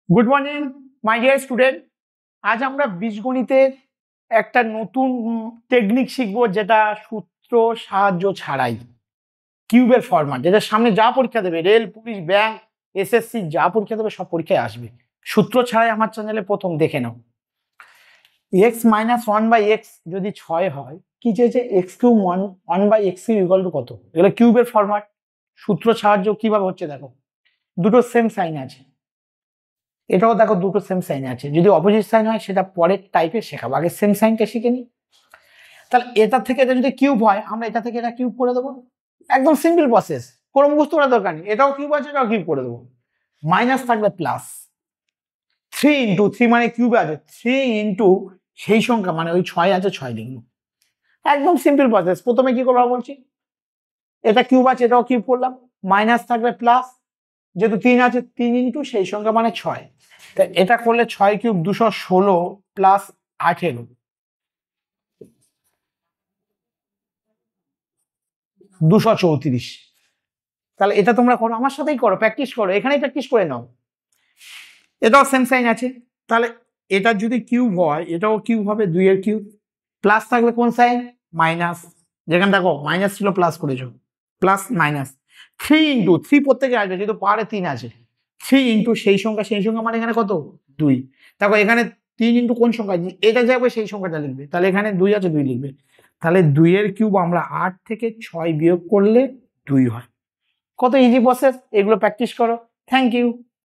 Good morning my dear student. আজ আমরা বীজগণিতের একটা নতুন টেকনিক শিখবো, যেটা সূত্র সাহায্য ছাড়াই কিউবের ফরম্যাট, যেটা সামনে যা পরীক্ষা দেবে, রেল, পুলিশ, ব্যাংক, এসএসসি যা পরীক্ষা দেবে সব পরীক্ষায় আসবে। সূত্র ছাড়াই আমার চ্যানেলে প্রথম দেখে নাও। X minus one by X যদি 6 হয়, কি চেয়েছে? X cube one by X cube equal to কত? এগুলো কিউবের ফরম্যাট। সূত্র সাহায্য কিভাবে হচ্ছে দেখো, দুটো সেম সাইন আছে, এটাও দেখো দুটো সেম সাইন আছে। যদি অপোজিট সাইন হয় সেটা পরের টাইপে শেখাবো, আগে সেম সাইনটা শিখে নি। তাহলে এটা থেকে এটা যদি কিউব হয়, আমরা এটা থেকে এটা কিউব করে দেবো। একদম সিম্পল প্রসেস, কোনো মুখস্থ করার দরকার নেই। এটাও কিউব আছে, এটাও কিউব করে দেবো। মাইনাস থাকলে প্লাস, 3 মানে কিউবে আছে, 3 সেই সংখ্যা মানে ওই 6 আছে, 6 লিখবো। একদম সিম্পল প্রসেস। প্রথমে কি করবো বলছি, এটা কিউব আছে, এটাও কিউব করলাম। মাইনাস থাকলে প্লাস, যেহেতু 3 আছে, 3 সেই সংখ্যা মানে 6। এটা করলে 6 কিউব 216 প্লাস 18 234। তাহলে এটা তোমরা করো, আমার সাথেই করো, প্র্যাকটিস করো, এখানেই প্র্যাকটিস করে নাও। এটাও সেম সাইন আছে, তাহলে এটা যদি কিউব হয় এটাও কিউব হবে, 2 এর কিউব। প্লাস থাকলে কোন সাইন? মাইনাস। যেখানে দেখো মাইনাস ছিল প্লাস করেছো, প্লাস মাইনাস। 3 প্রত্যেকে আসবে, যেহেতু পারে 3 আছে। 3 সেই সংখ্যা মানে এখানে কত? 2। দেখো এখানে 3 কোন সংখ্যা, এটা যাবে সেই সংখ্যাটা লিখবে, তাহলে এখানে 2 আছে, 2 লিখবে। তাহলে 2 এর কিউব আমরা 8 থেকে 6 বিয়োগ করলে 2 হয়। কত ইজি প্রসেস, এগুলো প্র্যাকটিস করো। Thank you.